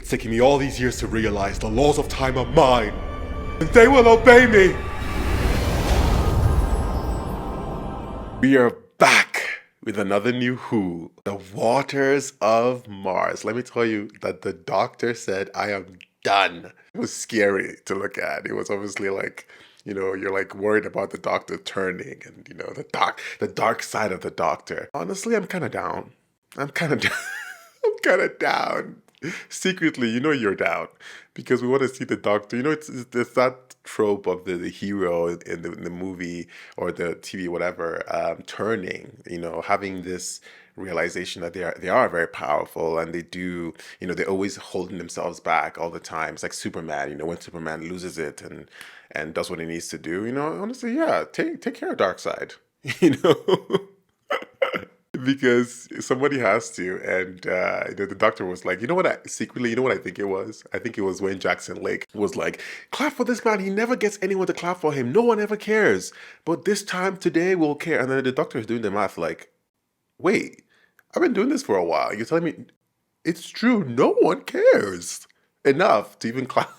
It's taken me all these years to realize the laws of time are mine, and they will obey me. We are back with another New Who, the waters of Mars. Let me tell you that the doctor said, I am done. It was scary to look at. It was obviously like, you're like worried about the doctor turning and, the dark side of the doctor. Honestly, I'm kind of down. I'm kind of down. Secretly, you're down because we want to see the doctor. It's that trope of the hero in the movie or the TV, whatever, turning, having this realization that they are very powerful and they do, they're always holding themselves back all the time. It's like Superman, when Superman loses it and does what he needs to do, honestly, yeah, take care of Darkseid, because somebody has to. And the doctor was like, you know what I think it was? I think it was when Jackson Lake was like, clap for this man. He never gets anyone to clap for him. No one ever cares. But this time, today, we'll care. And then the doctor is doing the math like, wait, I've been doing this for a while. You're telling me it's true. No one cares enough to even clap.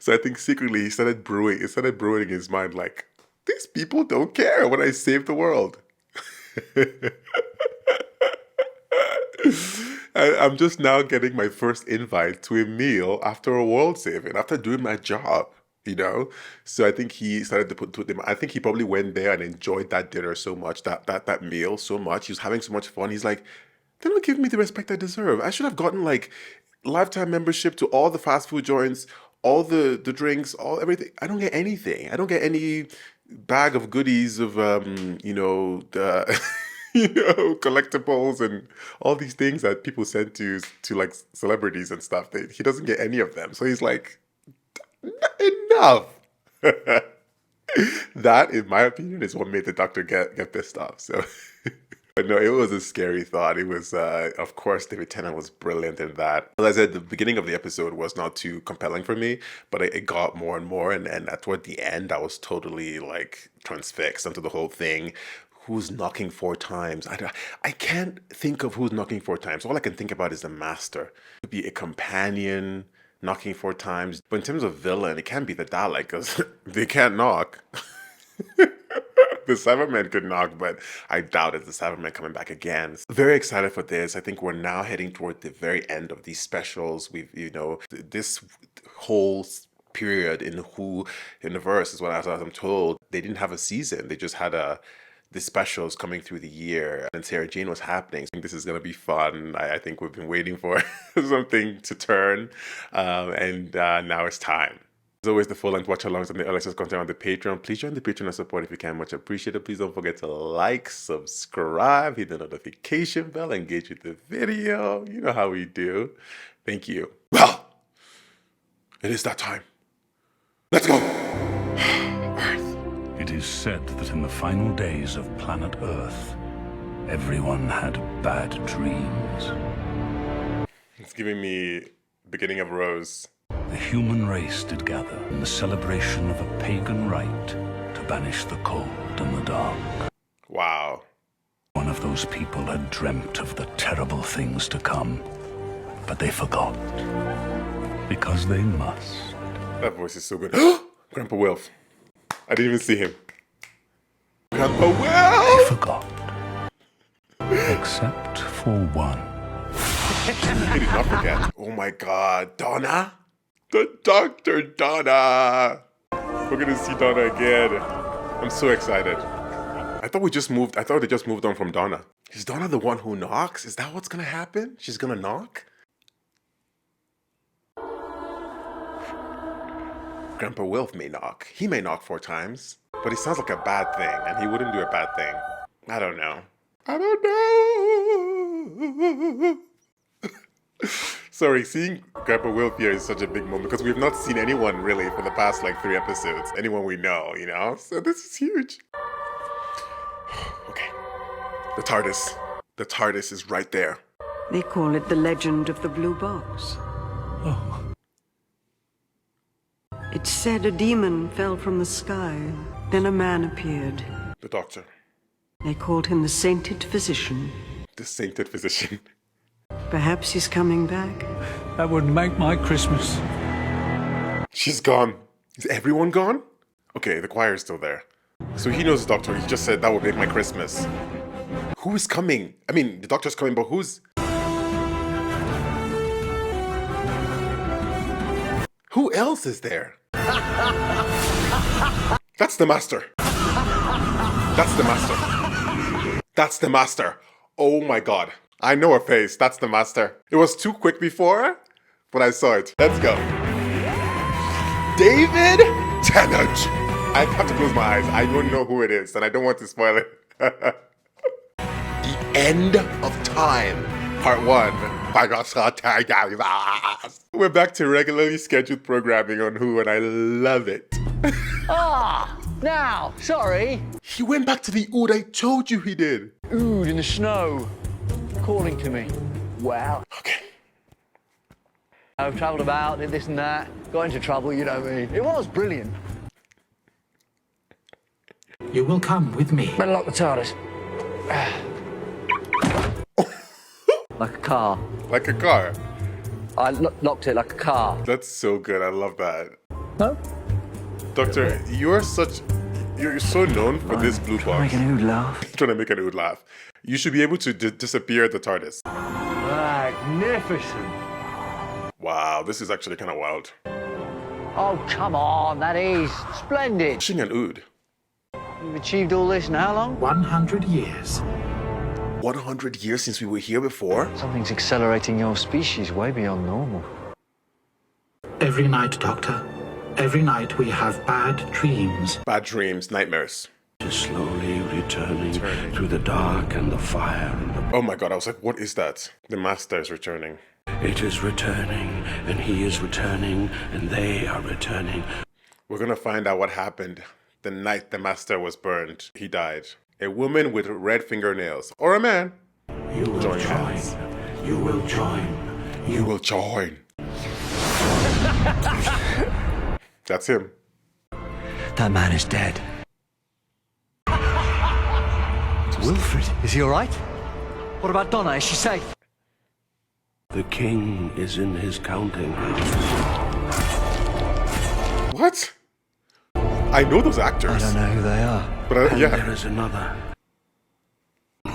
So I think secretly it started brewing in his mind like, these people don't care when I save the world. I'm just now getting my first invite to a meal after a world saving, after doing my job, So I think he started to put them. I think he probably went there and enjoyed that dinner so much, that meal so much. He was having so much fun. He's like, they don't give me the respect I deserve. I should have gotten like lifetime membership to all the fast food joints, all the drinks, everything. I don't get anything. I don't get any bag of goodies of the collectibles and all these things that people send to like celebrities and stuff. He doesn't get any of them. So he's like, enough. That, in my opinion, is what made the doctor get pissed off. So but no, it was a scary thought. It was, of course, David Tennant was brilliant in that. As I said, the beginning of the episode was not too compelling for me, but it got more and more. And toward the end, I was totally like transfixed into the whole thing. Who's knocking 4 times? I can't think of who's knocking 4 times. All I can think about is the master. It could be a companion knocking 4 times. But in terms of villain, it can't be the Dalek because they can't knock. The Cybermen could knock, but I doubt it's the Cybermen coming back again. Very excited for this. I think we're now heading toward the very end of these specials. We've, this whole period in the Who universe is what, as I'm told, they didn't have a season. They just had the specials coming through the year, and Sarah Jane was happening. I think this is going to be fun. I think we've been waiting for something to turn, and now it's time. As always, the full-length watch-alongs and the early access content on the Patreon. Please join the Patreon and support if you can. Much appreciated. Please don't forget to like, subscribe, hit the notification bell, engage with the video. You know how we do. Thank you. Well, it is that time. Let's go. Earth. It is said that in the final days of planet Earth, everyone had bad dreams. It's giving me beginning of Rose. The human race did gather in the celebration of a pagan rite to banish the cold and the dark. Wow. One of those people had dreamt of the terrible things to come, but they forgot. Because they must. That voice is so good. Grandpa Wilf. I didn't even see him. Grandpa Wilf! They forgot. Except for one. He did not forget. Oh my God. Donna? The Dr. Donna! We're gonna see Donna again. I'm so excited. I thought they just moved on from Donna. Is Donna the one who knocks? Is that what's gonna happen? She's gonna knock? Grandpa Wilf may knock. He may knock 4 times. But it sounds like a bad thing, and he wouldn't do a bad thing. I don't know. Sorry, seeing Grandpa Wilf here is such a big moment because we've not seen anyone really for the past like 3 episodes. Anyone we know, So this is huge. Okay. The TARDIS. The TARDIS is right there. They call it the legend of the blue box. Oh. It's said a demon fell from the sky, then a man appeared. The doctor. They called him the sainted physician. The sainted physician. Perhaps he's coming back. That would make my Christmas. She's gone. Is everyone gone? Okay, the choir is still there. So he knows the doctor. He just said that would make my Christmas. Who is coming? I mean, the doctor's coming, but who's... Who else is there? That's the master. That's the master. That's the master. Oh my god. I know her face. That's the master. It was too quick before, but I saw it. Let's go. David Tennant. I have to close my eyes. I don't know who it is, and I don't want to spoil it. The End of Time, Part 1. We're back to regularly scheduled programming on Who, and I love it. Now, sorry. He went back to the Ood. I told you he did. Ood in the snow, calling to me. Well, Okay. I've travelled about, did this and that, got into trouble, you know me. It was brilliant. You will come with me. Better lock the TARDIS. Like a car. Like a car. I locked it like a car. That's so good. I love that. No? Doctor, you're so known for this blue box. Make an Ood laugh. Trying to make an Ood laugh. You should be able to disappear at the TARDIS. Magnificent. Wow, this is actually kind of wild. Oh, come on, that is splendid. Pushing an Ood. You've achieved all this in how long? 100 years. 100 years since we were here before? Something's accelerating your species way beyond normal. Every night, Doctor. Every night we have bad dreams. Bad dreams, nightmares. Is slowly returning through the dark and the fire and the... Oh my god, I was like, what is that? The master is returning. It is returning, and he is returning, and they are returning. We're gonna find out what happened the night the master was burned. He died. A woman with red fingernails. Or a man. You will Join join. hands. You will join. You will join. That's him. That man is dead. Wilfred, is he all right? What about Donna? Is she safe? The king is in his counting house. What? I know those actors. I don't know who they are. But And yeah. there is another. The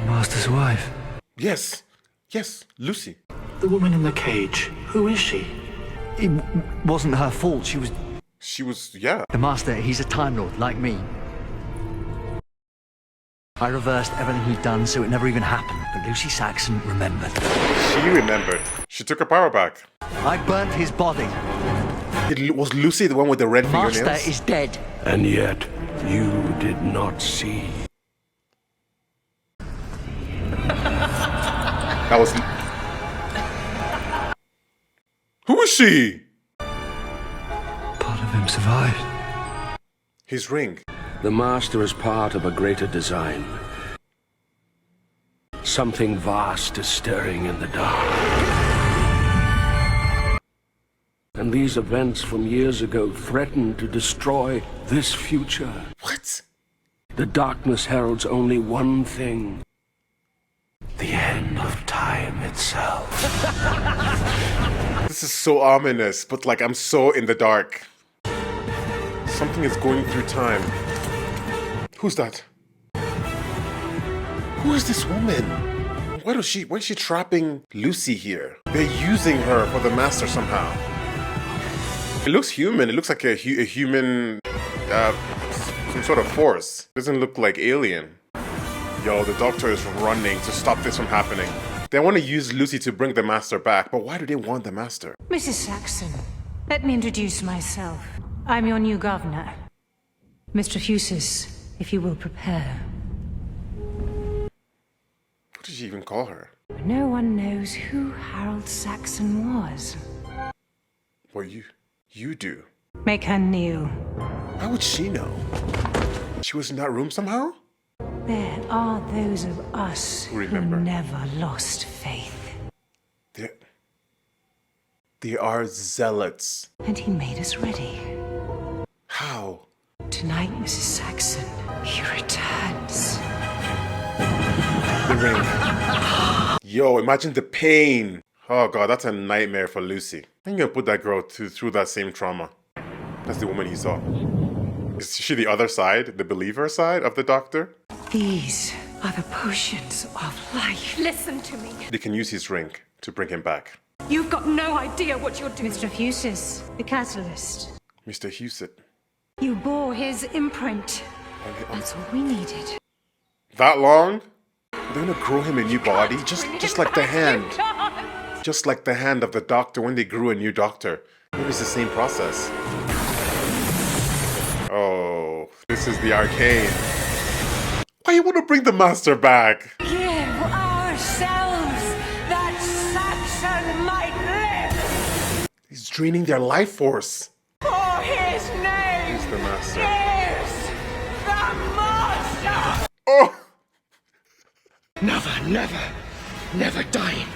master's wife. Yes. Yes. Lucy. The woman in the cage. Who is she? It wasn't her fault. She was... She was, yeah. The master, he's a Time Lord, like me. I reversed everything he'd done so it never even happened, but Lucy Saxon remembered. She remembered. She took her power back. I burnt his body. Was Lucy the one with the red fingernails? Master is dead. And yet, you did not see. That was... Who is she? Part of him survived. His ring. The master is part of a greater design. Something vast is stirring in the dark. And these events from years ago threaten to destroy this future. What? The darkness heralds only one thing. The end of time itself. This is so ominous, but like I'm so in the dark. Something is going through time. Who's that? Who is this woman? Why is she trapping Lucy here? They're using her for the master somehow. It looks human. It looks like a human, some sort of force. Doesn't look like alien. Yo, the doctor is running to stop this from happening. They want to use Lucy to bring the master back, but why do they want the master? Mrs. Saxon, let me introduce myself. I'm your new governor. Mr. Fuses, if you will prepare. What did she even call her? No one knows who Harold Saxon was. Well, you do. Make her kneel. How would she know? She was in that room somehow? There are those of us Remember. who never lost faith. They are zealots. And he made us ready. How? Tonight, Mrs. Saxon, he returns. The ring. Yo, imagine the pain. Oh god, that's a nightmare for Lucy. I'm gonna put that girl through that same trauma. That's the woman he saw. Is she the other side, the believer side of the doctor? These are the potions of life. Listen to me. They can use his ring to bring him back. You've got no idea what you're doing. Mr. Fuses, the catalyst. Mr. Husett. You bore his imprint. That's all we needed. That long? They're gonna grow him a new body, just like the hand. Just like the hand of the doctor when they grew a new doctor. Maybe it's the same process. Oh, this is the arcane. Why you want to bring the master back? Give ourselves that Saxon might live. He's draining their life force. For his name He's the master. is the master. Oh! Never dying.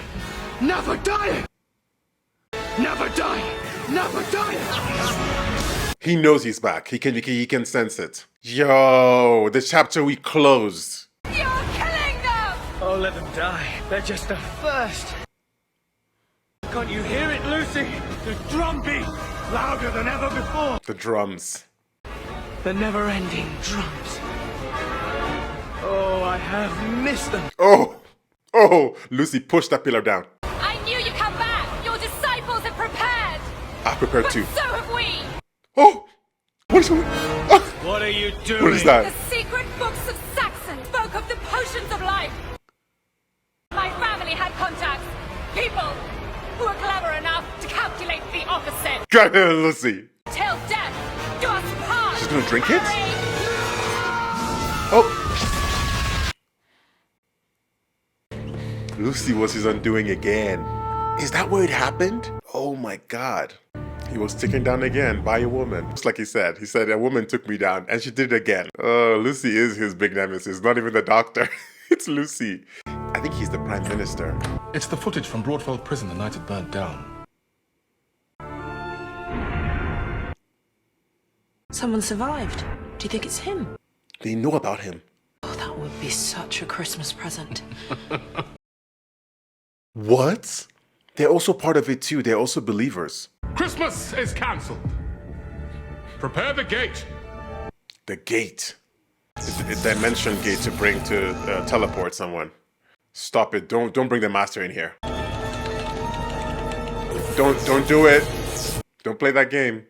Never dying. Never dying. Never dying. He knows he's back. He can sense it. Yo, the chapter we closed. You're killing them. Oh, let them die. They're just the first. Can't you hear it, Lucy? The drum beat louder than ever before. The drums. The never-ending drums. Oh, I have missed them. Oh, Lucy pushed that pillar down. I knew you'd come back. Your disciples have prepared. I prepared But too. so have we. Oh! What is oh, What are you doing? what is The that? secret books of Saxon spoke of the potions of life. My family had contacts. People who were clever enough to calculate the opposite. Got it, Lucy. Till death do us part. She's gonna drink it? Harry. Oh! Lucy was his undoing again. Is that where it happened? Oh my god. He was taken down again by a woman. Just like he said. He said, a woman took me down, and she did it again. Oh, Lucy is his big nemesis. Not even the doctor. It's Lucy. I think he's the prime minister. It's the footage from Broadfeld Prison the night it burnt down. Someone survived. Do you think it's him? They know about him. Oh, that would be such a Christmas present. What? They're also part of it too. They're also believers. Christmas is cancelled. Prepare the gate. The gate. It's a dimension gate to bring to teleport someone. Stop it. Don't bring the master in here. Don't do it. Don't play that game.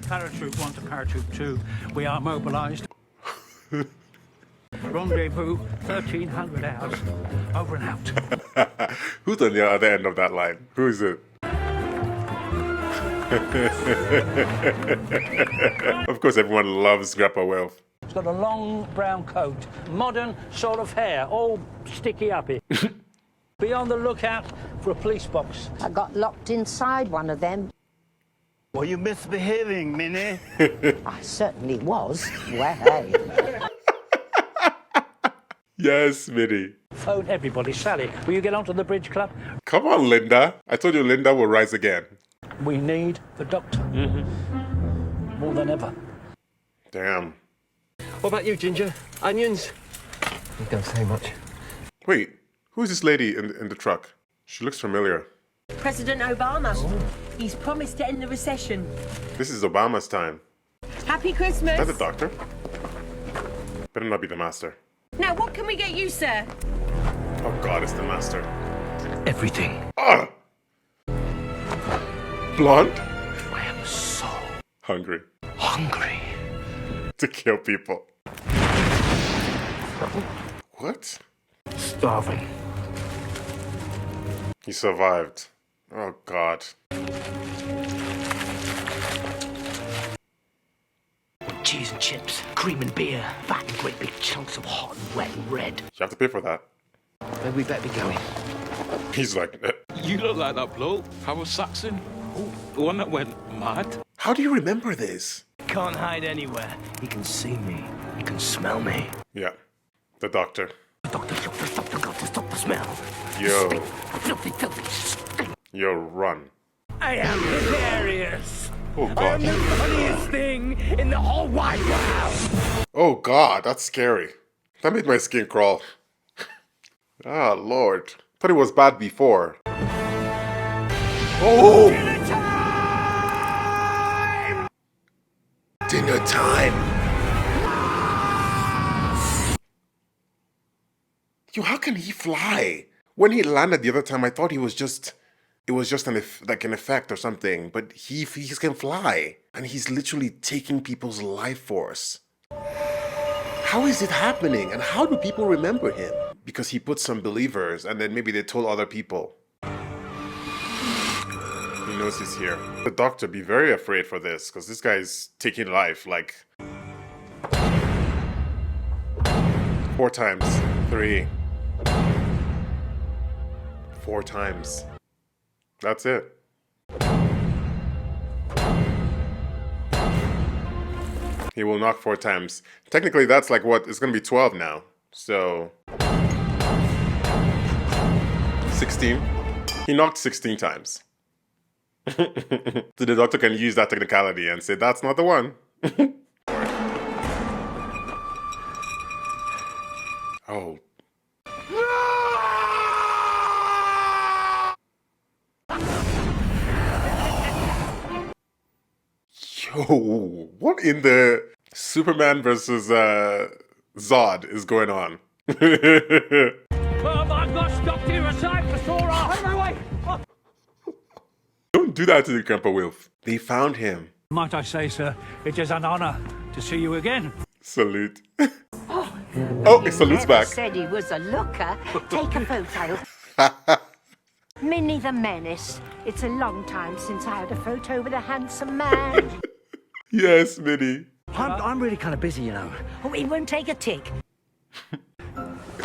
Paratroop 1 to Paratroop 2. We are mobilised. Rendezvous 1300 hours. Over and out. Who's on the other end of that line? Who is it? Of course, everyone loves Grandpa Wilf. He's got a long brown coat, modern sort of hair, all sticky uppy. Be on the lookout for a police box. I got locked inside one of them. Were you misbehaving, Minnie? I certainly was. Well, hey. Yes, Minnie. Phone everybody. Sally, will you get onto the bridge club? Come on, Linda. I told you Linda will rise again. We need the doctor. More than ever. Damn. What about you, Ginger? Onions? You don't say much. Wait, who is this lady in the truck? She looks familiar. President Obama. He's promised to end the recession. This is Obama's time. Happy Christmas. Is that the doctor? Better not be the master. Now, what can we get you, sir? Oh god, it's the master. Everything. Ah! Blonde? I am so Hungry. hungry. To kill people. What? Starving. He survived. Oh god. Cheese and chips, cream and beer, fat and great big chunks of hot and wet and red. You have to pay for that. Maybe we better be going. He's like, You look like that bloke, Howard Saxon. The one that went mad. how do you remember this? Can't hide anywhere. He can see me. He can smell me. Yeah, the doctor. Doctor, got to stop the smell. Yo. Filthy, filthy stink. Yo, run. I am hilarious. Oh I am god. the funniest thing in the whole wide world. Oh god, that's scary. That made my skin crawl. Ah, lord. Thought it was bad before. Oh! Dinner time! Yo, how can he fly? When he landed the other time, I thought it was just an effect or something. But he can fly, and he's literally taking people's life force. How is it happening, and how do people remember him? Because he put some believers, and then maybe they told other people. He knows he's here. The doctor, be very afraid for this, because this guy is taking life, like... 4 times. 3. 4 times. That's it. He will knock 4 times. Technically, that's like what? It's gonna be 12 now. So... 16. He knocked 16 times. So the doctor can use that technicality and say, that's not the one. Oh. Yo, what in the Superman versus Zod is going on? I've got stopped here aside for Sora. Out of my way. Don't do that to the Grandpa Wilf. They found him. Might I say, sir, it is an honor to see you again. Salute. Oh, it salutes back. Said he was a looker. Take a photo. Minnie the Menace. It's a long time since I had a photo with a handsome man. Yes, Minnie. I'm really kind of busy, you know. Oh, it won't take a tick.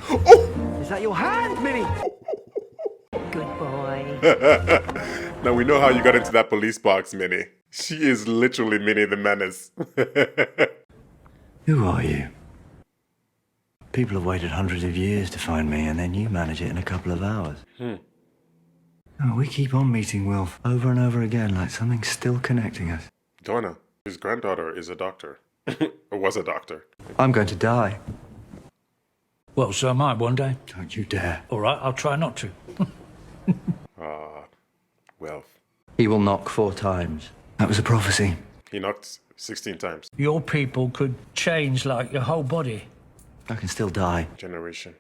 Oh! Is that your hand, Minnie? Good boy. Now we know how you got into that police box, Minnie. She is literally Minnie the Menace. Who are you? People have waited hundreds of years to find me, and then you manage it in a couple of hours. Oh, we keep on meeting Wilf over and over again, like something's still connecting us. Donna, his granddaughter is a doctor. Or was a doctor. I'm going to die. Well, so am I one day. Don't you dare. All right, I'll try not to. Wilf. He will knock 4 times. That was a prophecy. He knocked 16 times. Your people could change like your whole body. I can still die. Generation.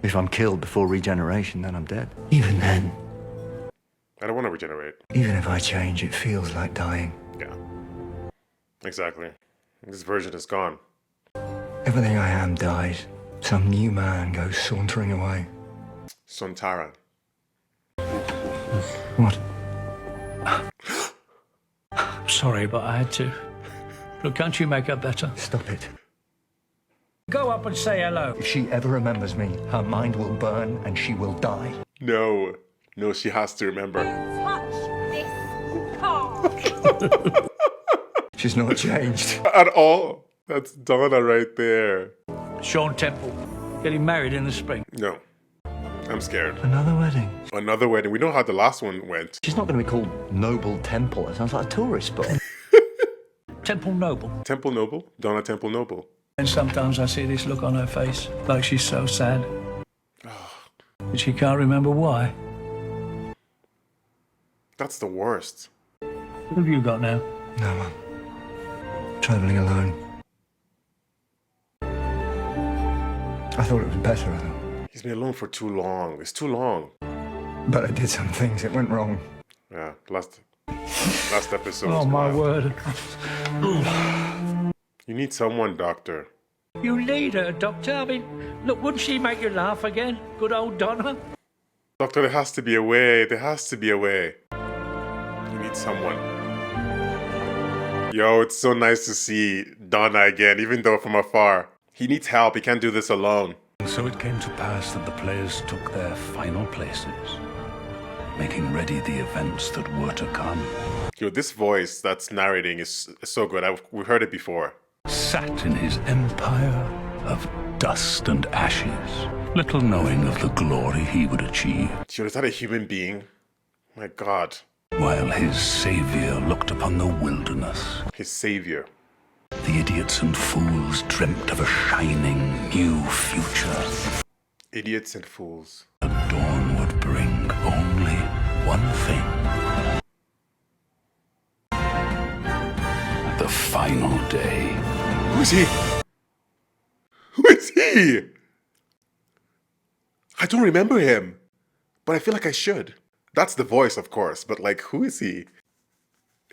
If I'm killed before regeneration, then I'm dead. Even then. I don't want to regenerate. Even if I change, it feels like dying. Yeah. Exactly. This version is gone. Everything I am dies. Some new man goes sauntering away. Sontaran. What? Sorry, but I had to. Look, can't you make her better? Stop it. Go up and say hello. If she ever remembers me, her mind will burn and she will die. No. No, she has to remember. Touch this car. She's not changed. At all. That's Donna right there. Sean Temple, getting married in the spring. No. I'm scared. Another wedding. Another wedding. We know how the last one went. She's not going to be called Noble Temple. It sounds like a tourist spot. Temple Noble. Temple Noble? Donna Temple Noble. And sometimes I see this look on her face, like she's so sad. And she can't remember why. That's the worst. What have you got now? No, I'm travelling alone. I thought it was better, though. He's been alone for too long. It's too long. But I did some things that went wrong. Yeah, last episode. Oh, my word. You need someone, Doctor. You need her, Doctor. I mean, look, wouldn't she make you laugh again? Good old Donna. Doctor, there has to be a way. There has to be a way. You need someone. Yo, it's so nice to see Donna again, even though from afar. He needs help. He can't do this alone. And so it came to pass that the players took their final places, making ready the events that were to come. Yo, this voice that's narrating is so good. We've heard it before. Sat in his empire of dust and ashes, little knowing of the glory he would achieve. Yo, is that a human being? My God. While his savior looked upon the wilderness. His savior. The idiots and fools dreamt of a shining new future. Idiots and fools. Adorned one thing. The final day. Who is he? Who is he? I don't remember him, but I feel like I should. That's the voice, of course, but like, who is he?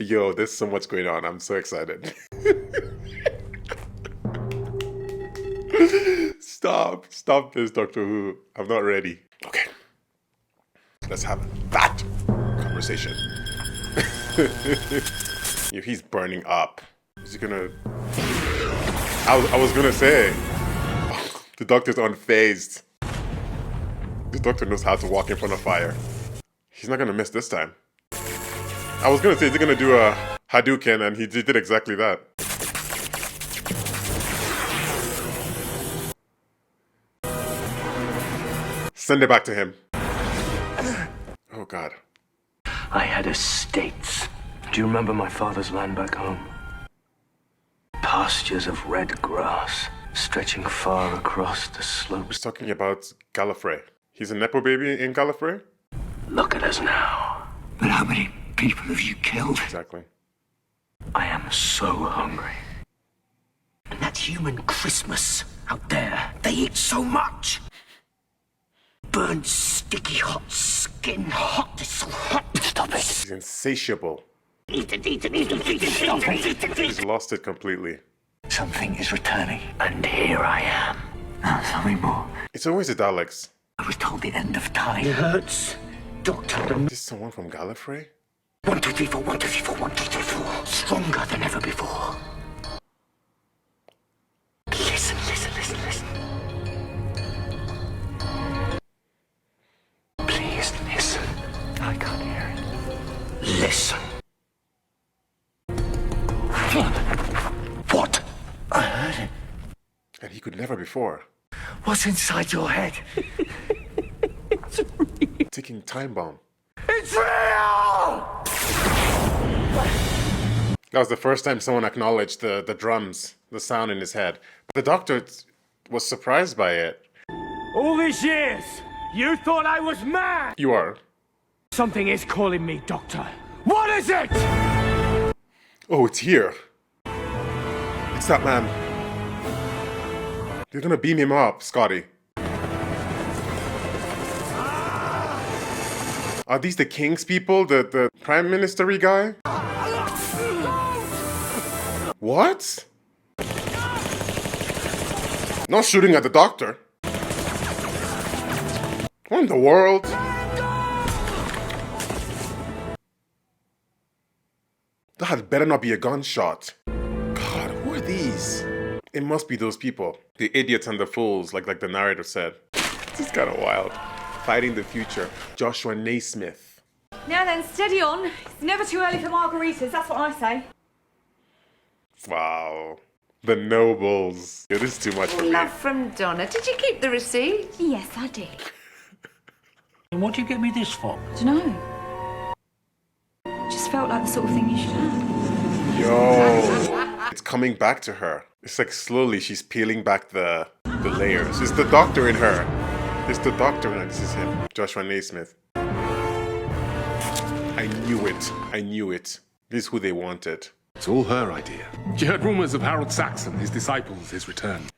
Yo, there's so much going on. I'm so excited. Stop this, Doctor Who. I'm not ready. Okay. Let's have that conversation. If he's burning up, is he gonna... I was gonna say, the Doctor's unfazed. This Doctor knows how to walk in front of fire. He's not gonna miss this time. I was gonna say, is he gonna do a Hadouken, and he did exactly that. Send it back to him. Oh God. I had estates. Do you remember my father's land back home? Pastures of red grass, stretching far across the slopes. He's talking about Gallifrey. He's a Nepo baby in Gallifrey? Look at us now. But how many people have you killed? Exactly. I am so hungry. And that human Christmas out there, they eat so much. Burned, sticky, hot skin, hot, it's so hot. Stop it. He's insatiable. Eat it, eat it, eat it, eat it, stop it. He's lost it completely. Something is returning, and here I am. Oh, something more. It's always the Daleks. I was told the end of time. It hurts. Doctor. Is this someone from Gallifrey? 1, 2, 3, 4, 1, 2, 3, 4, 1, 2, 3, 4. Stronger than ever before. Listen, listen, listen, listen. Please listen. I can't hear it. Listen. What? I heard it. And he could never before. What's inside your head? It's real. Ticking time bomb. It's real! That was the first time someone acknowledged the drums, the sound in his head. But the Doctor was surprised by it. All these years, you thought I was mad! You are. Something is calling me, Doctor. What is it? Oh, it's here. It's that man. They're gonna beam him up, Scotty. Are these the King's people? The Prime Minister-y guy? What? Not shooting at the Doctor. What in the world? That better not be a gunshot. God, who are these? It must be those people. The idiots and the fools, like the narrator said. This is kind of wild. Fighting the future. Joshua Naismith. Now then, steady on. It's never too early for margaritas, that's what I say. Wow. The nobles. Yeah, this is too much for me. Love from Donna. Did you keep the receipt? Yes, I did. And what do you get me this for? Dunno. Just felt like the sort of thing you should have. Yo. It's coming back to her. It's like slowly she's peeling back the layers. It's the Doctor in her. It's the Doctor in her. This is him. Joshua Naismith. I knew it. I knew it. This is who they wanted. It's all her idea. She heard rumors of Harold Saxon, his disciples, his return.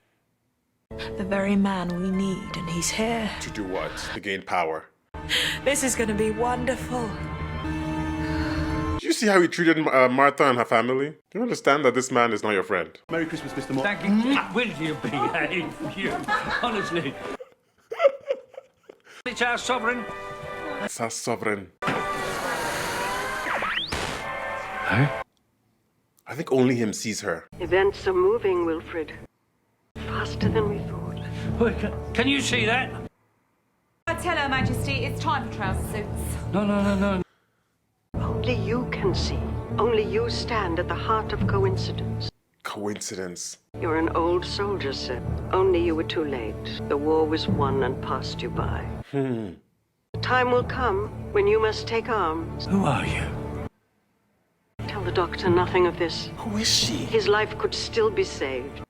The very man we need, and he's here. To do what? To gain power. This is going to be wonderful. Did you see how he treated Martha and her family? Do you understand that this man is not your friend? Merry Christmas, Mr. Moore. Thank you. Will you behave, you? Honestly. It's our sovereign. It's our sovereign. Hey? I think only him sees her. Events are moving, Wilfred. Faster than we thought. Wait, can you see that? I tell Her Majesty it's time for trouser suits. No. Only you can see. Only you stand at the heart of coincidence. Coincidence. You're an old soldier, sir. Only you were too late. The war was won and passed you by. The time will come when you must take arms. Who are you? Tell the Doctor nothing of this. Who is she? His life could still be saved.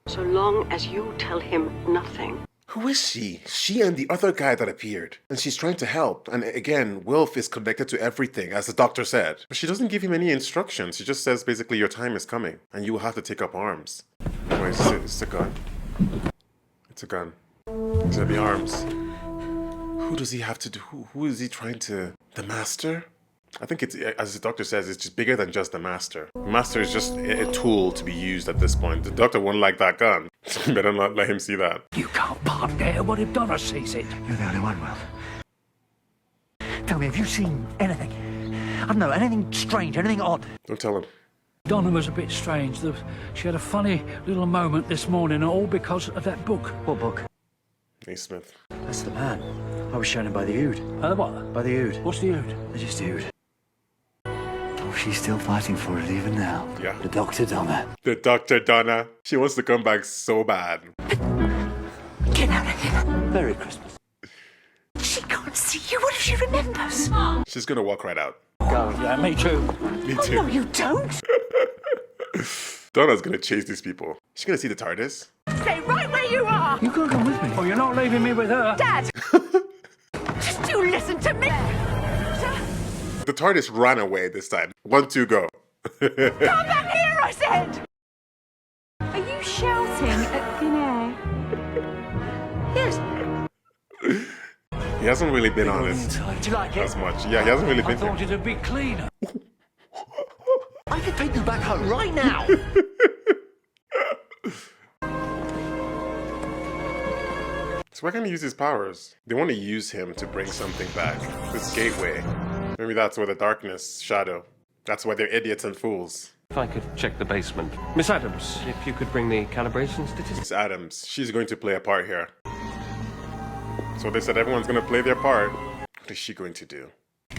So long as you tell him nothing. Who is she? She and the other guy that appeared. And she's trying to help. And again, Wilf is connected to everything, as the doctor said. But she doesn't give him any instructions. She just says basically your time is coming. And you will have to take up arms. Anyway, it's a gun. It's a gun. It's gonna be arms. Who does he have to do? Who is he trying to... The Master? I think it's, as the doctor says, it's just bigger than just the Master. The Master is just a tool to be used at this point. The doctor won't like that gun. So you better not let him see that. You can't park there. What if Donna sees it? You're the only one, Will. Tell me, have you seen anything? I don't know, anything strange, anything odd? Don't tell him. Donna was a bit strange. She had a funny little moment this morning, all because of that book. What book? Naismith. That's the man. I was shown him by the Ood. The what? By the Ood. What's the Ood? They're just Ood. Oh, she's still fighting for it even now. Yeah. The Dr. Donna. The Dr. Donna. She wants to come back so bad. Get out of here. Merry Christmas. She can't see you. What if she remembers? She's gonna walk right out. Go. Yeah, me too. Me Oh, too. no, you don't. Donna's gonna chase these people. She's gonna see the TARDIS. Stay right where you are. You can't come with me. Oh, you're not leaving me with her. Dad. Just do listen to me. The TARDIS ran away this time. 1, 2, go. Come back here, I said. Are you shouting at thin air? Yes. He hasn't really been honest Do you like it? as much. Yeah, he hasn't really I been thought here. it'd be cleaner. I can take you back home right now. So why can't he use his powers? They want to use him to bring something back. This gateway. Maybe that's where the darkness, shadow. That's why they're idiots and fools. If I could check the basement. Miss Adams, if you could bring the calibration statistics. Miss Adams, she's going to play a part here. So they said everyone's going to play their part. What is she going to do?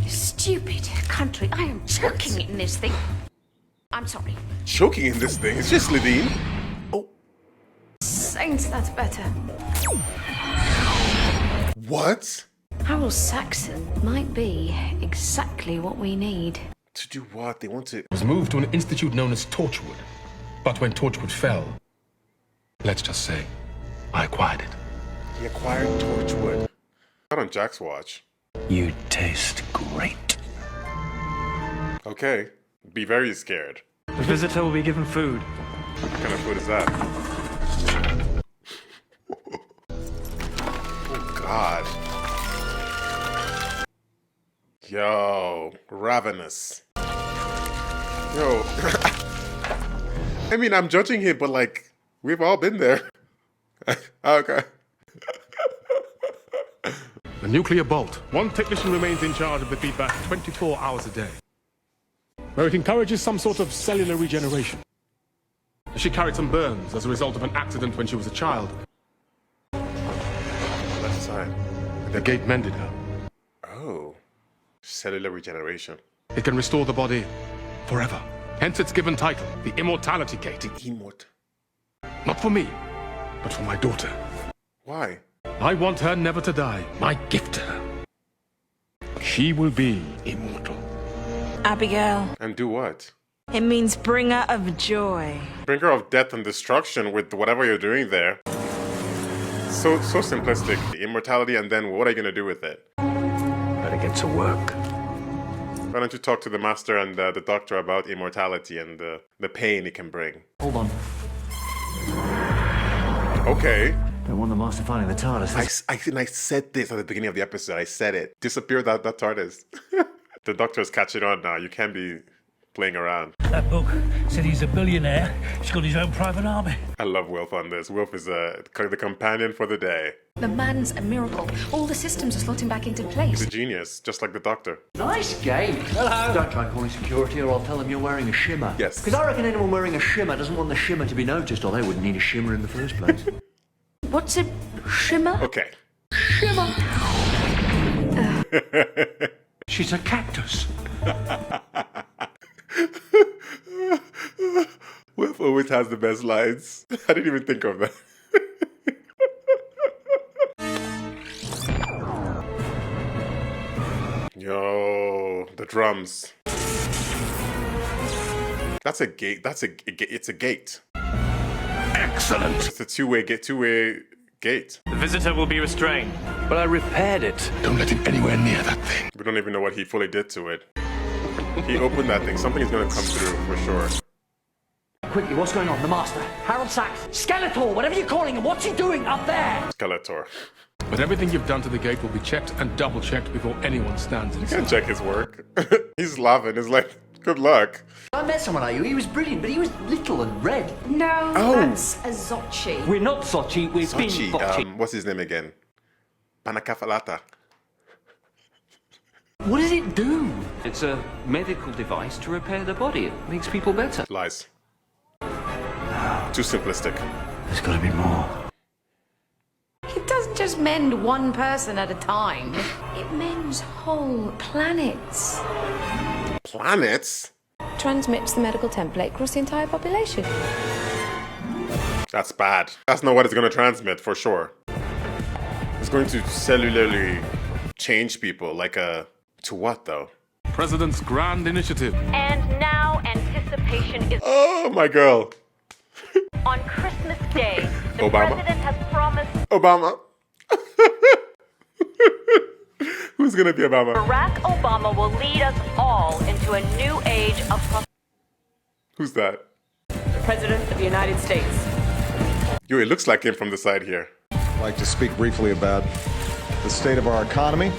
Stupid country. I am choking in this thing. I'm sorry. Choking in this thing? It's just Lidine. Oh. Saints, that's better. What? Harold Saxon might be exactly what we need. To do what? They want to... Was moved to an institute known as Torchwood. But when Torchwood fell, let's just say, I acquired it. He acquired Torchwood. Not on Jack's watch. You taste great. Okay. Be very scared. The visitor will be given food. What kind of food is that? Oh, God. Yo, ravenous. Yo. I mean, I'm judging him, but like, we've all been there. Okay. The nuclear bolt. One technician remains in charge of the feedback 24 hours a day. Where it encourages some sort of cellular regeneration. She carried some burns as a result of an accident when she was a child. Left side. The gate mended her. Oh. Cellular regeneration. It can restore the body forever. Hence its given title, the Immortality Gate. Immort. Not for me, but for my daughter. Why? I want her never to die. My gift to her. She will be immortal. Abigail. And do what? It means bringer of joy. Bringer of death and destruction with whatever you're doing there. So simplistic. The immortality, and then what are you going to do with it? Better get to work. Why don't you talk to the Master and the Doctor about immortality and the pain it can bring? Hold on. Okay. Don't want the Master finding the TARDIS. I think I said this at the beginning of the episode. I said it. Disappear that TARDIS. The Doctor's catching on now. You can't be playing around. That book said he's a billionaire. He's got his own private army. I love Wilf on this. Wilf is the companion for the day. The man's a miracle. All the systems are slotting back into He's place. a genius, just like the Doctor. Nice game. Hello. Don't try calling security or I'll tell them you're wearing a shimmer. Yes. Because I reckon anyone wearing a shimmer doesn't want the shimmer to be noticed, or they wouldn't need a shimmer in the first place. What's a shimmer? Okay. Shimmer. She's a cactus. Wilf always has the best lines. I didn't even think of that. Yo, the drums. That's a gate. It's a gate. Excellent. It's a two-way gate. The visitor will be restrained. But I repaired it. Don't let him anywhere near that thing. We don't even know what he fully did to it. He opened that thing. Something is going to come through for sure. Quickly, what's going on? The Master. Harold Sachs. Skeletor, whatever you're calling him. What's he doing up there? Skeletor. But everything you've done to the gate will be checked and double-checked before anyone stands You inside. can't check his work. He's laughing. He's like, good luck. I met someone like you. He was brilliant, but he was little and red. No, Oh. that's a Zocchi. We're not Sochi, we're Sochi, being Bocchi. what's his name again? Panakafalata. What does it do? It's a medical device to repair the body. It makes people better. Lies. Too simplistic. There's got to be more. It doesn't just mend one person at a time. It mends whole planets. Planets? Transmits the medical template across the entire population. That's bad. That's not what it's going to transmit, for sure. It's going to cellularly change people, like a... To what, though? President's grand initiative. And now anticipation is... Oh, my girl. On Christmas Day, the Obama. president has promised... Obama. Who's going to be Obama? Barack Obama will lead us all into a new age of... Who's that? The President of the United States. Yo, it looks like him from the side here. I'd like to speak briefly about the state of our economy.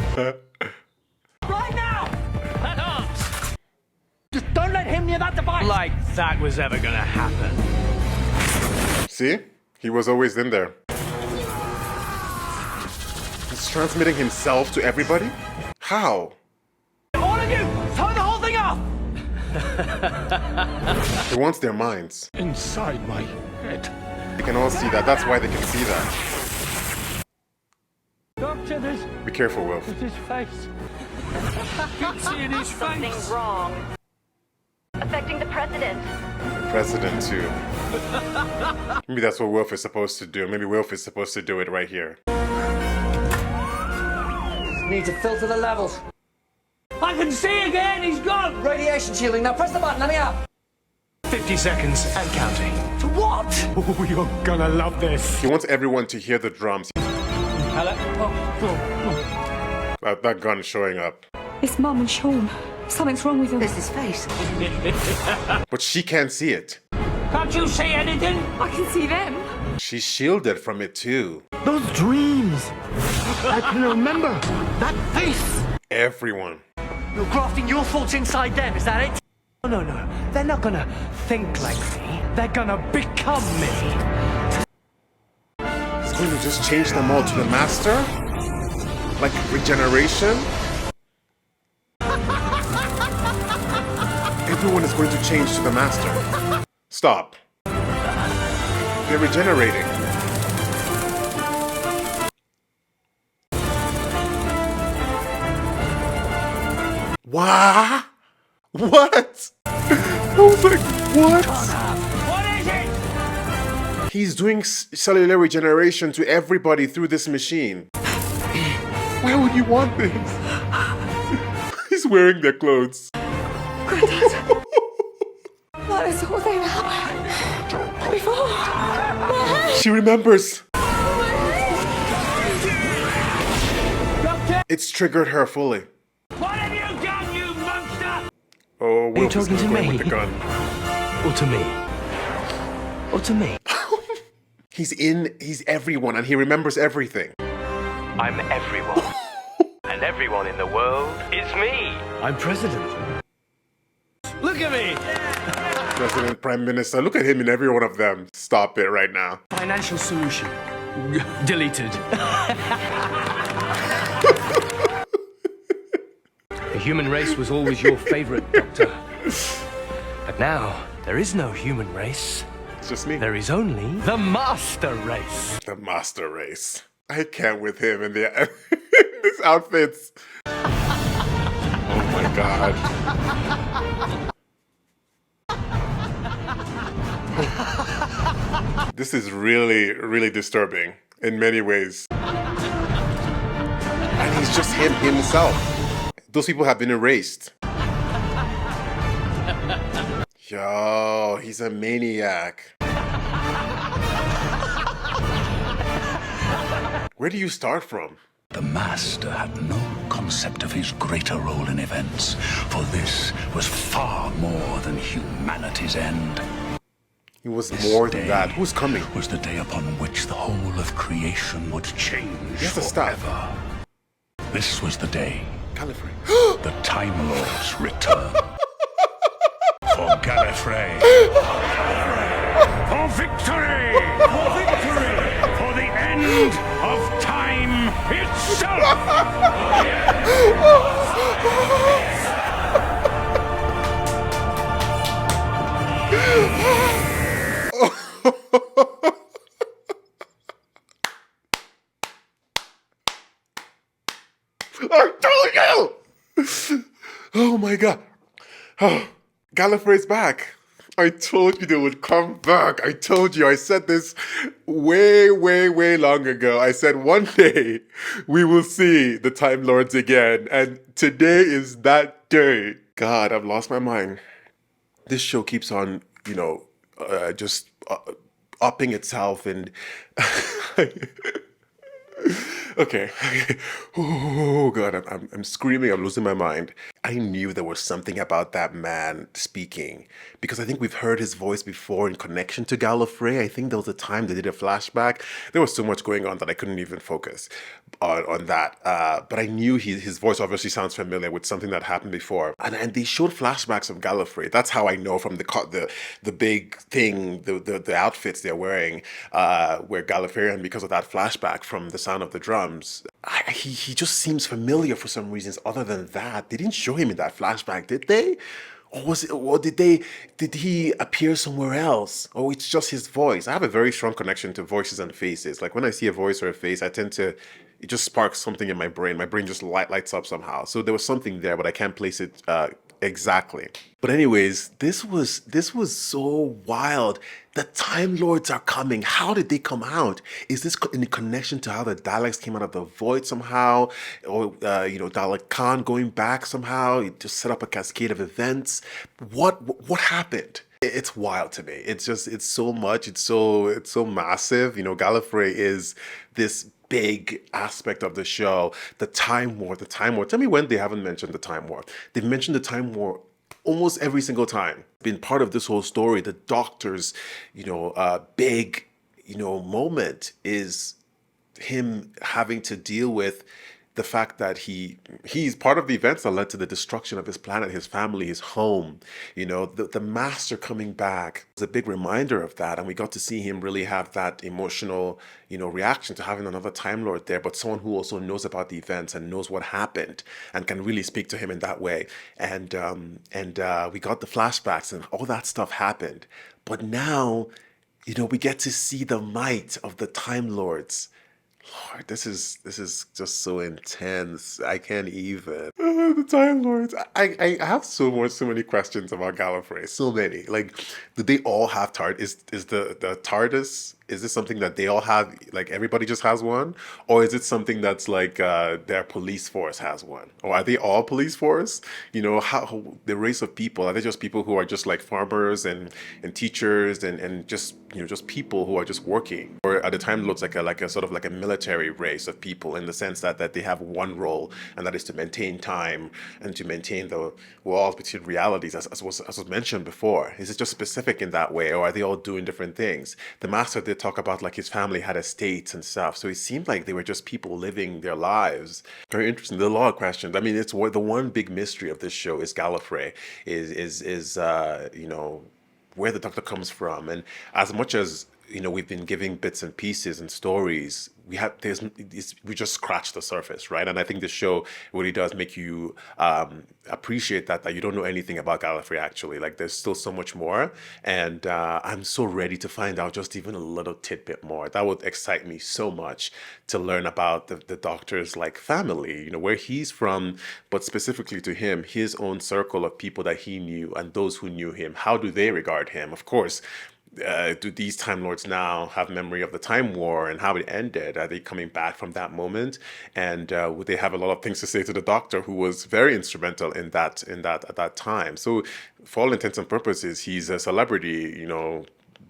Right now! Let arms! Just don't let him near that device! Like that was ever gonna happen. See? He was always in there. He's transmitting himself to everybody? How? All of you, turn the whole thing off! He wants their minds. Inside my head. They can all see that. That's why they can see that. Doctor, there's Be careful, Wilf. his face. Keep seeing his Something face. wrong. Affecting the president. The president, too. Maybe that's what Wilf is supposed to do. Maybe Wilf is supposed to do it right here. Need to filter the levels. I can see again, he's gone! Radiation shielding, now press the button, let me out! 50 seconds and counting. To what? Oh, you're gonna love this. He wants everyone to hear the drums. Hello? That gun showing up. It's Mum and Sean. Something's wrong with him. There's his face. But she can't see it. Can't you see anything? I can see them. She's shielded from it, too. Those dreams! I can remember that face! Everyone. You're grafting your thoughts inside them, is that it? No, they're not gonna think like me. They're gonna become me. It's going to just change them all to the master? Like regeneration? Everyone is going to change to the master. Stop. They're regenerating. What? What? I was like, what? What is it? He's doing cellular regeneration to everybody through this machine. Why would you want this? He's wearing their clothes. That is all they were before. She remembers. It's triggered her fully. What have you done, you monster? Oh, you Wilf is talking to going me? with the gun. Or to me? Or to me? He's everyone, and he remembers everything. I'm everyone. And everyone in the world is me. I'm president. Look at me. President, Prime Minister, look at him in every one of them. Stop it right now. Financial solution. Deleted. The human race was always your favorite, Doctor. But now, there is no human race. It's just me. There is only the master race. The master race. I can't with him in the this outfits. Oh my god. This is really, really disturbing in many ways. And he's just himself. Those people have been erased. Yo, he's a maniac. Where do you start from? The Master had no concept of his greater role in events, for this was far more than humanity's end. It was more than that. Who's coming? Was the day upon which the whole of creation would change forever. This was the day. Gallifrey. The Time Lords return. For Gallifrey. For victory! For victory! For the end of time itself! I told you! Oh my god. Oh, Gallifrey's back. I told you they would come back. I told you. I said this way, way, way long ago. I said one day we will see the Time Lords again. And today is that day. God, I've lost my mind. This show keeps on, just upping itself and... Okay. Oh God, I'm screaming. I'm losing my mind. I knew there was something about that man speaking because I think we've heard his voice before in connection to Gallifrey. I think there was a time they did a flashback. There was so much going on that I couldn't even focus on that. But I knew his voice obviously sounds familiar with something that happened before. And they showed flashbacks of Gallifrey. That's how I know from the big thing, the outfits they're wearing, where Gallifreyan, because of that flashback from the sound of the drums, he just seems familiar for some reasons. Other than that, they didn't show him in that flashback, did they? Or did he appear somewhere else? Or it's just his voice? I have a very strong connection to voices and faces. Like when I see a voice or a face, it just sparks something in my brain. My brain just lights up somehow. So there was something there, but I can't place it exactly. But anyways, this was so wild. The Time Lords are coming. How did they come out? Is this in connection to how the Daleks came out of the void somehow? Or, Dalek Khan going back somehow to set up a cascade of events? What happened? It's wild to me. It's so much. It's so massive. Gallifrey is this big aspect of the show. The Time War. Tell me when they haven't mentioned the Time War. They've mentioned the Time War almost every single time. Been part of this whole story. The Doctor's, big, moment is him having to deal with the fact that he's part of the events that led to the destruction of his planet, his family, his home. The Master coming back was a big reminder of that, and we got to see him really have that emotional, reaction to having another Time Lord there, but someone who also knows about the events and knows what happened and can really speak to him in that way. And we got the flashbacks and all that stuff happened. But now, we get to see the might of the Time Lords. Lord, this is just so intense. I can't even. The Time Lords. I have so many questions about Gallifrey. So many. Like, do they all have TARDIS? Is the TARDIS? Is this something that they all have? Like everybody just has one, or is it something that's like their police force has one? Or are they all police force? How the race of people, are they just people who are just like farmers and teachers and just just people who are just working? Or are the Time Lords like a sort of like a military race of people in the sense that they have one role, and that is to maintain time and to maintain the walls between realities, as was mentioned before? Is it just specific in that way, or are they all doing different things? The Master did talk about like his family had estates and stuff, so it seemed like they were just people living their lives. Very interesting. There are a lot of questions. I mean, it's the one big mystery of this show is Gallifrey, is where the Doctor comes from. And as much as we've been giving bits and pieces and stories, we just scratched the surface, right? And I think this show really does make you appreciate that you don't know anything about Gallifrey actually. Like there's still so much more, and I'm so ready to find out just even a little tidbit more. That would excite me so much to learn about the Doctor's like family, where he's from, but specifically to him, his own circle of people that he knew and those who knew him. How do they regard him? Of course, do these Time Lords now have memory of the Time War and how it ended? Are they coming back from that moment? And would they have a lot of things to say to the Doctor, who was very instrumental in that at that time? So, for all intents and purposes, he's a celebrity,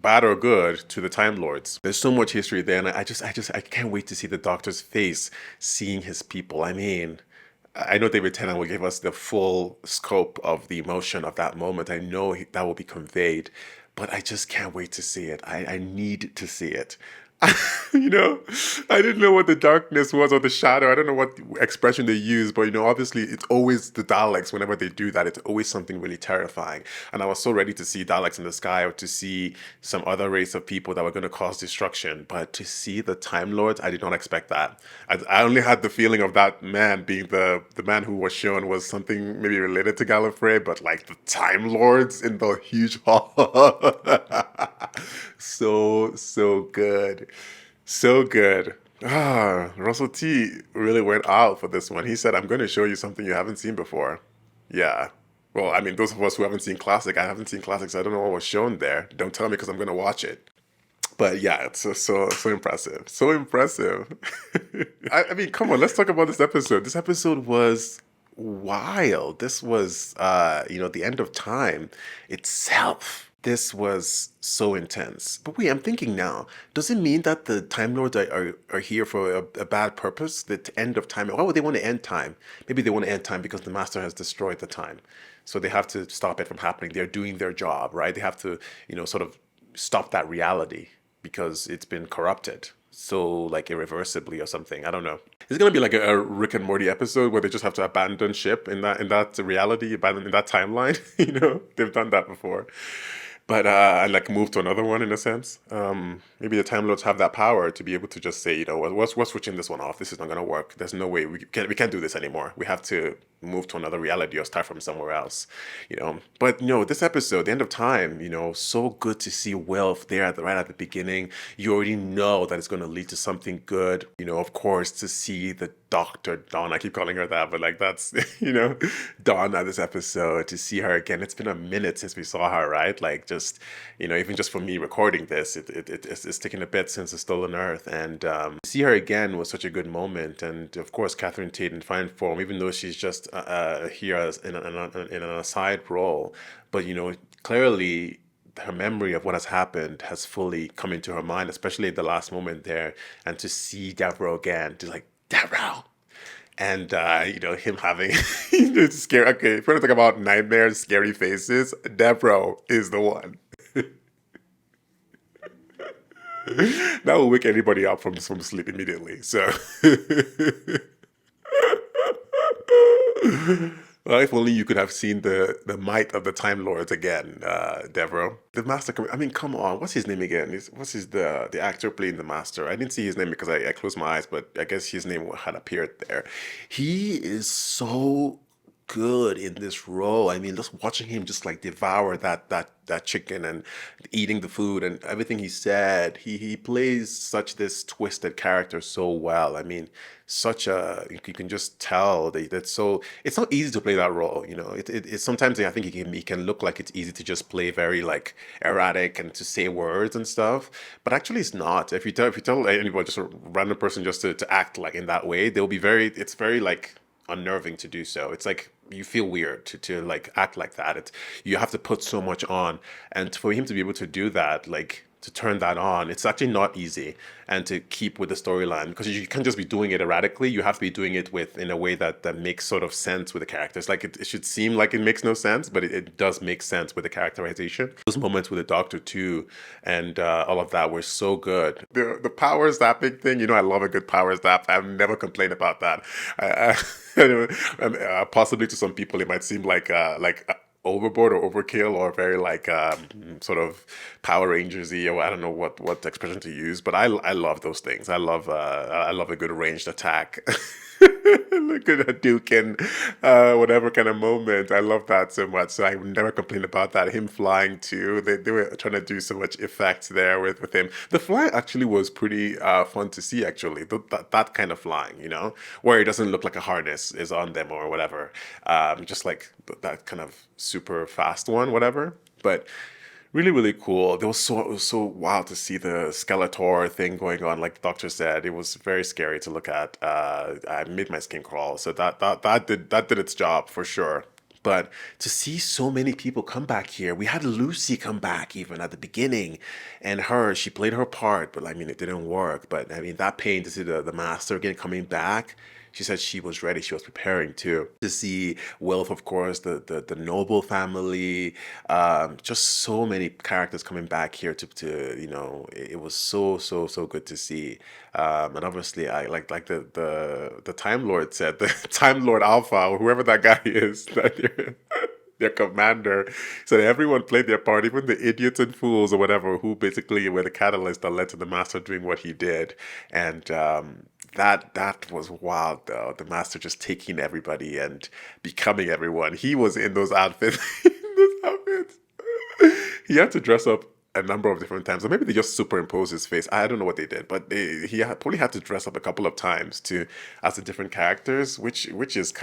bad or good, to the Time Lords. There's so much history there, and I can't wait to see the Doctor's face seeing his people. I mean, I know David Tennant will give us the full scope of the emotion of that moment. I know that will be conveyed, but I just can't wait to see it. I need to see it. You know, I didn't know what the darkness was or the shadow. I don't know what expression they use, but you know, obviously it's always the Daleks. Whenever they do that, it's always something really terrifying. And I was so ready to see Daleks in the sky or to see some other race of people that were going to cause destruction. But to see the Time Lords, I did not expect that. I only had the feeling of that man being the man who was shown was something maybe related to Gallifrey, but like the Time Lords in the huge hall. So good. So good. Russell T really went out for this one. He said, I'm going to show you something you haven't seen before. Yeah. Well, I mean, those of us who haven't seen Classic, I haven't seen Classics. I don't know what was shown there. Don't tell me because I'm going to watch it. But yeah, it's so impressive. So impressive. I mean, come on, let's talk about this episode. This episode was wild. This was, the end of time itself. This was so intense. But wait, I'm thinking now, does it mean that the Time Lords are here for a bad purpose? The end of time? Why would they want to end time? Maybe they want to end time because the Master has destroyed the time. So they have to stop it from happening. They're doing their job, right? They have to, sort of stop that reality because it's been corrupted. So like irreversibly or something. I don't know. It's gonna be like a Rick and Morty episode where they just have to abandon ship in that reality, abandon in that timeline. They've done that before. But I like move to another one in a sense. Maybe the Time Lords have that power to be able to just say, we're switching this one off. This is not going to work. There's no way we can't do this anymore. We have to move to another reality or start from somewhere else. But this episode, the end of time. So good to see Wilf there right at the beginning. You already know that it's going to lead to something good. Of course, to see the Dr. Dawn. I keep calling her that, but like that's Dawn at this episode. To see her again. It's been a minute since we saw her, right? Like just even just for me recording this, it's taken a bit since the Stolen Earth, and to see her again was such a good moment. And of course, Catherine Tate in fine form, even though she's just here as in an aside role, but clearly her memory of what has happened has fully come into her mind, especially at the last moment there, and to see Devereaux again, to like Devereaux. And, him having scary, okay, if we're going to talk about nightmares, scary faces, Devereaux is the one. That will wake anybody up from sleep immediately, so. Well, if only you could have seen the might of the Time Lords again, Devereaux. The Master, I mean, come on, what's his name again? The actor playing the Master? I didn't see his name because I closed my eyes, but I guess his name had appeared there. He is so good in this role. I mean, just watching him just like devour that chicken and eating the food and everything he said, he plays such this twisted character so well. I mean, you can just tell that's so, it's not easy to play that role. It's sometimes I think he can look like it's easy to just play very like erratic and to say words and stuff, but actually it's not. If you tell anybody, just a random person just to act like in that way, it's very like unnerving to do so. It's like you feel weird to like act like that. You have to put so much on, and for him to be able to do that, like to turn that on, it's actually not easy, and to keep with the storyline, because you can't just be doing it erratically. You have to be doing it in a way that makes sort of sense with the characters. Like it should seem like it makes no sense, but it does make sense with the characterization. Those moments with the Doctor too, and all of that were so good. The power zapping thing, I love a good power zap. I've never complained about that. Possibly to some people it might seem like overboard or overkill or very like sort of Power Rangers-y, or I don't know what expression to use, but I love those things. I love a good ranged attack. Look at Hadouken, whatever kind of moment. I love that so much. So I would never complain about that. Him flying too. They were trying to do so much effect there with him. The flying actually was pretty fun to see, actually. That kind of flying, where it doesn't look like a harness is on them or whatever. Just like that kind of super fast one, whatever. But really, really cool. It was so wild to see the Skeletor thing going on. Like the Doctor said, it was very scary to look at. I made my skin crawl. So that did its job for sure. But to see so many people come back here, we had Lucy come back even at the beginning, and she played her part, but I mean, it didn't work. But I mean, that pain to see the master again coming back, she said she was ready, she was preparing too. To see Wilf, of course, the noble family, just so many characters coming back here to it was so good to see. And obviously, I like the Time Lord said, the Time Lord Alpha, or whoever that guy is, that their commander, said everyone played their part, even the idiots and fools or whatever, who basically were the catalyst that led to the master doing what he did. And that was wild, though. The master just taking everybody and becoming everyone. He was in those outfits. He had to dress up a number of different times, or maybe they just superimposed his face. I don't know what they did, but probably had to dress up a couple of times as the different characters, which is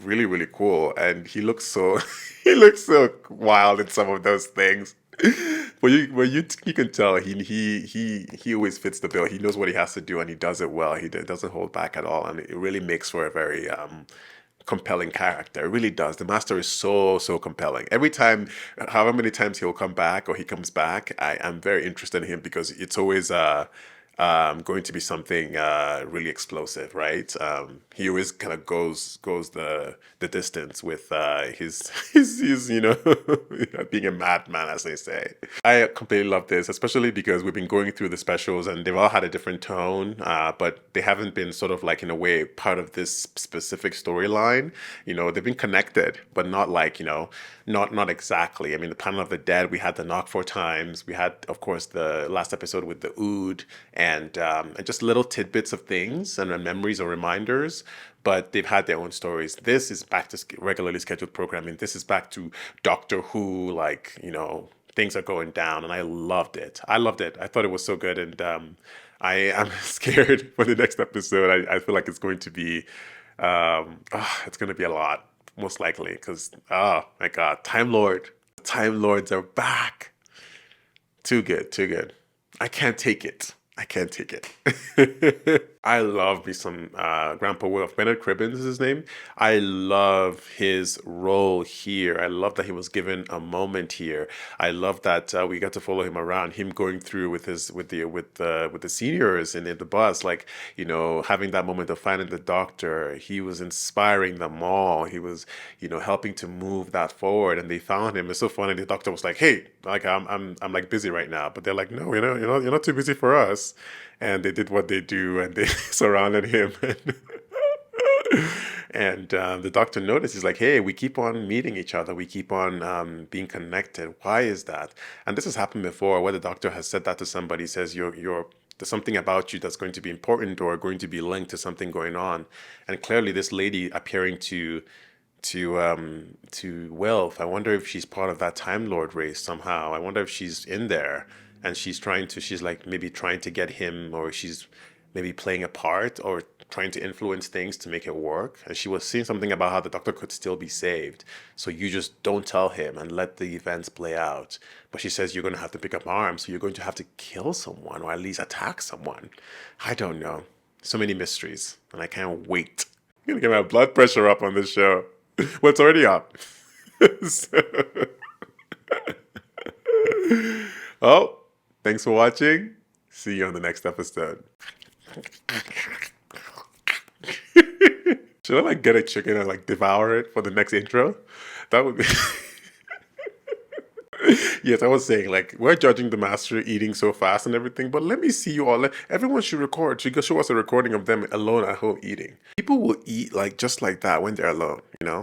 really really cool. And he looks so he looks so wild in some of those things. But you can tell he always fits the bill. He knows what he has to do and he does it well. He doesn't hold back at all, and it really makes for a very compelling character. It really does. The master is so compelling. Every time, however many times he'll come back or he comes back, I am very interested in him because it's always going to be something really explosive, right? He always kind of goes the distance with his being a madman, as they say. I completely love this, especially because we've been going through the specials and they've all had a different tone, but they haven't been sort of like, in a way, part of this specific storyline. They've been connected, but not like, not exactly. I mean, the Planet of the Dead, we had the knock 4 times. We had, of course, the last episode with the Ood, and just little tidbits of things and memories or reminders, but they've had their own stories. This is back to regularly scheduled programming. This is back to Doctor Who, things are going down, and I loved it. I thought it was so good, and I am scared for the next episode. I feel like it's going to be it's going to be a lot, most likely, because oh my god, Time Lords are back. Too good. I can't take it. I love me some Grandpa Wilf. Bernard Cribbins is his name. I love his role here. I love that he was given a moment here. I love that we got to follow him around. Him going through with the seniors and in the bus, having that moment of finding the doctor. He was inspiring them all. He was, helping to move that forward. And they found him. It's so funny. The doctor was like, "Hey, I'm like busy right now," but they're like, "No, you're not too busy for us." And they did what they do, and they surrounded him. And the doctor noticed, he's like, "Hey, we keep on meeting each other. We keep on being connected. Why is that?" And this has happened before, where the doctor has said that to somebody, says, there's something about you that's going to be important or going to be linked to something going on. And clearly this lady appearing to Wilf, I wonder if she's part of that Time Lord race somehow. I wonder if she's in there. And she's like maybe trying to get him, or she's maybe playing a part or trying to influence things to make it work. And she was saying something about how the doctor could still be saved. So you just don't tell him and let the events play out. But she says you're going to have to pick up arms. So you're going to have to kill someone or at least attack someone. I don't know. So many mysteries. And I can't wait. I'm going to get my blood pressure up on this show. Well, it's already up. Oh. Thanks for watching. See you on the next episode. Should I get a chicken and devour it for the next intro? That would be... Yes, I was saying we're judging the master eating so fast and everything, but let me see you all. Everyone should record. Should show us a recording of them alone at home eating. People will eat just like that when they're alone.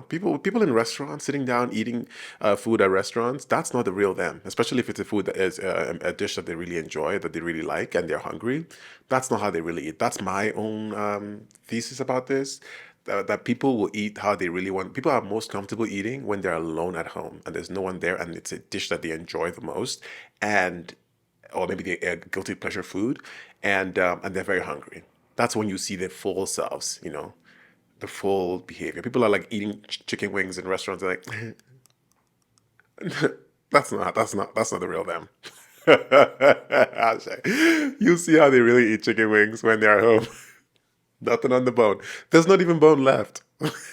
People in restaurants sitting down eating food at restaurants. That's not the real them. Especially if it's a food that is a dish that they really enjoy, that they really like, and they're hungry. That's not how they really eat. That's my own thesis about this. That people will eat how they really want. People are most comfortable eating when they're alone at home and there's no one there and it's a dish that they enjoy the most, or maybe they guilty pleasure food, and they're very hungry. That's when you see their full selves, the full behavior. People are eating chicken wings in restaurants. They're that's not the real them. You'll see how they really eat chicken wings when they're at home. Nothing on the bone. There's not even bone left.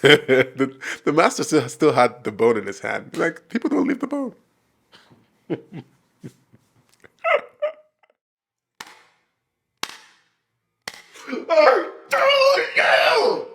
The master still had the bone in his hand. Like, people don't leave the bone. I told you!